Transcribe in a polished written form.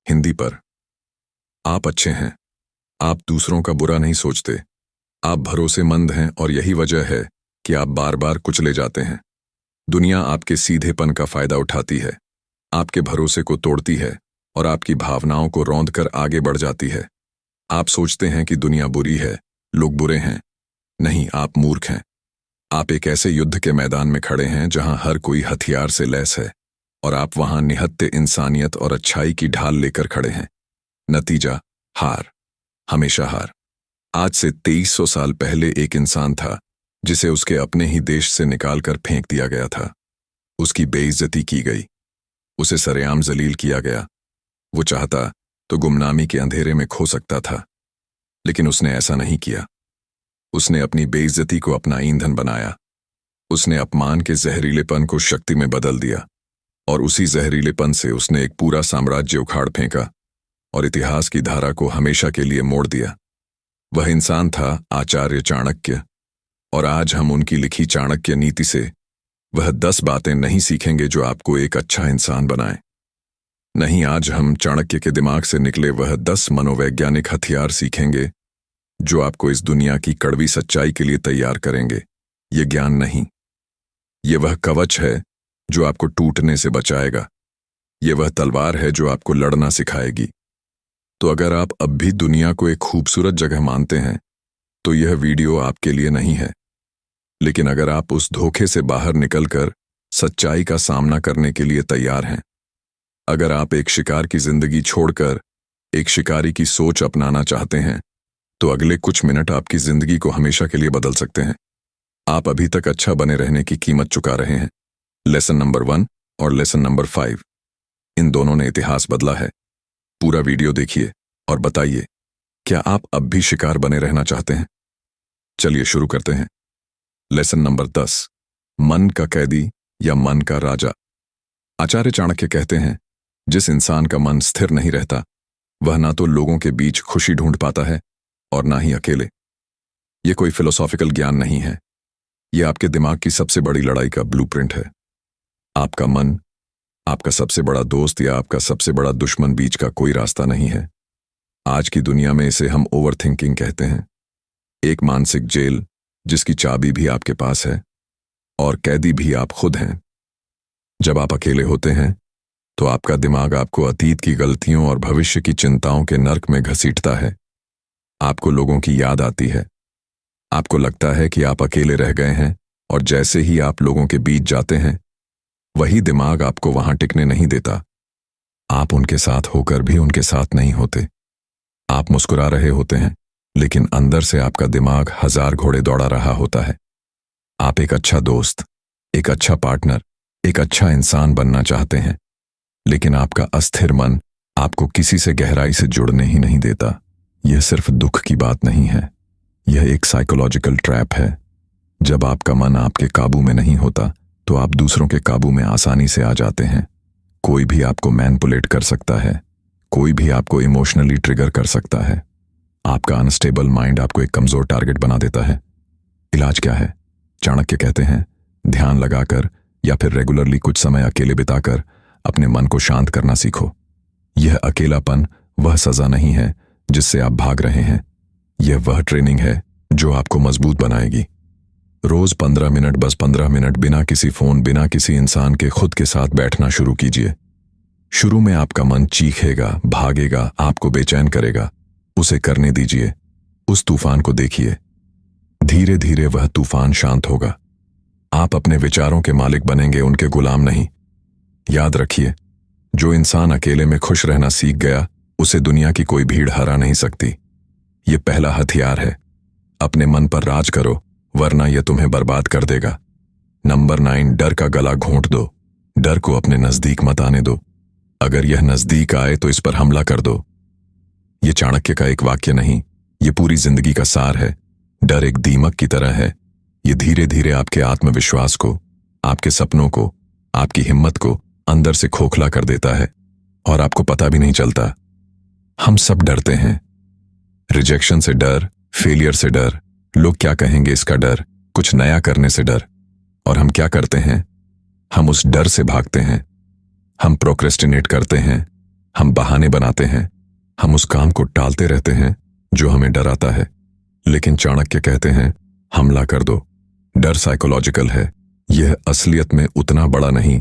हिंदी पर। आप अच्छे हैं। आप दूसरों का बुरा नहीं सोचते। आप भरोसेमंद हैं और यही वजह है कि आप बार बार कुचले जाते हैं। दुनिया आपके सीधेपन का फायदा उठाती है, आपके भरोसे को तोड़ती है और आपकी भावनाओं को रौंद कर आगे बढ़ जाती है। आप सोचते हैं कि दुनिया बुरी है, लोग बुरे हैं। नहीं, आप मूर्ख हैं। आप एक ऐसे युद्ध के मैदान में खड़े हैं जहां हर कोई हथियार से लैस है और आप वहां निहत्थे इंसानियत और अच्छाई की ढाल लेकर खड़े हैं। नतीजा हार, हमेशा हार। आज से 2300 साल पहले एक इंसान था जिसे उसके अपने ही देश से निकालकर फेंक दिया गया था। उसकी बेइज्जती की गई, उसे सरेआम जलील किया गया। वो चाहता तो गुमनामी के अंधेरे में खो सकता था, लेकिन उसने ऐसा नहीं किया। उसने अपनी बेइज्जती को अपना ईंधन बनाया। उसने अपमान के जहरीलेपन को शक्ति में बदल दिया और उसी जहरीलेपन से उसने एक पूरा साम्राज्य उखाड़ फेंका और इतिहास की धारा को हमेशा के लिए मोड़ दिया। वह इंसान था आचार्य चाणक्य, और आज हम उनकी लिखी चाणक्य नीति से वह 10 बातें नहीं सीखेंगे जो आपको एक अच्छा इंसान बनाए। नहीं, आज हम चाणक्य के दिमाग से निकले वह 10 मनोवैज्ञानिक हथियार सीखेंगे जो आपको इस दुनिया की कड़वी सच्चाई के लिए तैयार करेंगे। ये ज्ञान नहीं, ये वह कवच है जो आपको टूटने से बचाएगा। ये वह तलवार है जो आपको लड़ना सिखाएगी। तो अगर आप अब भी दुनिया को एक खूबसूरत जगह मानते हैं तो यह वीडियो आपके लिए नहीं है। लेकिन अगर आप उस धोखे से बाहर निकलकर सच्चाई का सामना करने के लिए तैयार हैं, अगर आप एक शिकार की जिंदगी छोड़कर एक शिकारी की सोच अपनाना चाहते हैं, तो अगले कुछ मिनट आपकी जिंदगी को हमेशा के लिए बदल सकते हैं। आप अभी तक अच्छा बने रहने की कीमत चुका रहे हैं। लेसन नंबर 1 और लेसन नंबर 5, इन दोनों ने इतिहास बदला है। पूरा वीडियो देखिए और बताइए, क्या आप अब भी शिकार बने रहना चाहते हैं? चलिए शुरू करते हैं। लेसन नंबर 10, मन का कैदी या मन का राजा। आचार्य चाणक्य कहते हैं, जिस इंसान का मन स्थिर नहीं रहता वह ना तो लोगों के बीच खुशी ढूंढ पाता है और ना ही अकेले। यह कोई फिलोसॉफिकल ज्ञान नहीं है, यह आपके दिमाग की सबसे बड़ी लड़ाई का ब्लूप्रिंट है। आपका मन आपका सबसे बड़ा दोस्त या आपका सबसे बड़ा दुश्मन बीच का कोई रास्ता नहीं है। आज की दुनिया में इसे हम ओवरथिंकिंग कहते हैं। एक मानसिक जेल जिसकी चाबी भी आपके पास है और कैदी भी आप खुद हैं। जब आप अकेले होते हैं तो आपका दिमाग आपको अतीत की गलतियों और भविष्य की चिंताओं के नर्क में घसीटता है। आपको लोगों की याद आती है। आपको लगता है कि आप अकेले रह गए हैं, और जैसे ही आप लोगों के बीच जाते हैं वही दिमाग आपको वहां टिकने नहीं देता। आप उनके साथ होकर भी उनके साथ नहीं होते। आप मुस्कुरा रहे होते हैं, लेकिन अंदर से आपका दिमाग 1000 घोड़े दौड़ा रहा होता है। आप एक अच्छा दोस्त, एक अच्छा पार्टनर, एक अच्छा इंसान बनना चाहते हैं, लेकिन आपका अस्थिर मन आपको किसी से गहराई से जुड़ने ही नहीं देता। यह सिर्फ दुख की बात नहीं है, यह एक साइकोलॉजिकल ट्रैप है। जब आपका मन आपके काबू में नहीं होता तो आप दूसरों के काबू में आसानी से आ जाते हैं। कोई भी आपको मैनिपुलेट कर सकता है, कोई भी आपको इमोशनली ट्रिगर कर सकता है। आपका अनस्टेबल माइंड आपको एक कमजोर टारगेट बना देता है। इलाज क्या है? चाणक्य कहते हैं, ध्यान लगाकर या फिर रेगुलरली कुछ समय अकेले बिताकर अपने मन को शांत करना सीखो। यह अकेलापन वह सजा नहीं है जिससे आप भाग रहे हैं, यह वह ट्रेनिंग है जो आपको मजबूत बनाएगी। रोज 15 मिनट, बस 15 मिनट बिना किसी फोन, बिना किसी इंसान के खुद के साथ बैठना शुरू कीजिए। शुरू में आपका मन चीखेगा, भागेगा, आपको बेचैन करेगा। उसे करने दीजिए। उस तूफान को देखिए। धीरे धीरे वह तूफान शांत होगा। आप अपने विचारों के मालिक बनेंगे, उनके गुलाम नहीं। याद रखिए, जो इंसान अकेले में खुश रहना सीख गया उसे दुनिया की कोई भीड़ हरा नहीं सकती। यह पहला हथियार है। अपने मन पर राज करो, वरना यह तुम्हें बर्बाद कर देगा। नंबर 9, डर का गला घोंट दो। डर को अपने नजदीक मत आने दो। अगर यह नजदीक आए तो इस पर हमला कर दो। यह चाणक्य का एक वाक्य नहीं, यह पूरी जिंदगी का सार है। डर एक दीमक की तरह है। यह धीरे धीरे आपके आत्मविश्वास को, आपके सपनों को, आपकी हिम्मत को अंदर से खोखला कर देता है और आपको पता भी नहीं चलता। हम सब डरते हैं। रिजेक्शन से डर, फेलियर से डर, लोग क्या कहेंगे इसका डर, कुछ नया करने से डर। और हम क्या करते हैं? हम उस डर से भागते हैं। हम प्रोक्रेस्टिनेट करते हैं, हम बहाने बनाते हैं, हम उस काम को टालते रहते हैं जो हमें डराता है। लेकिन चाणक्य कहते हैं, हमला कर दो। डर साइकोलॉजिकल है, यह असलियत में उतना बड़ा नहीं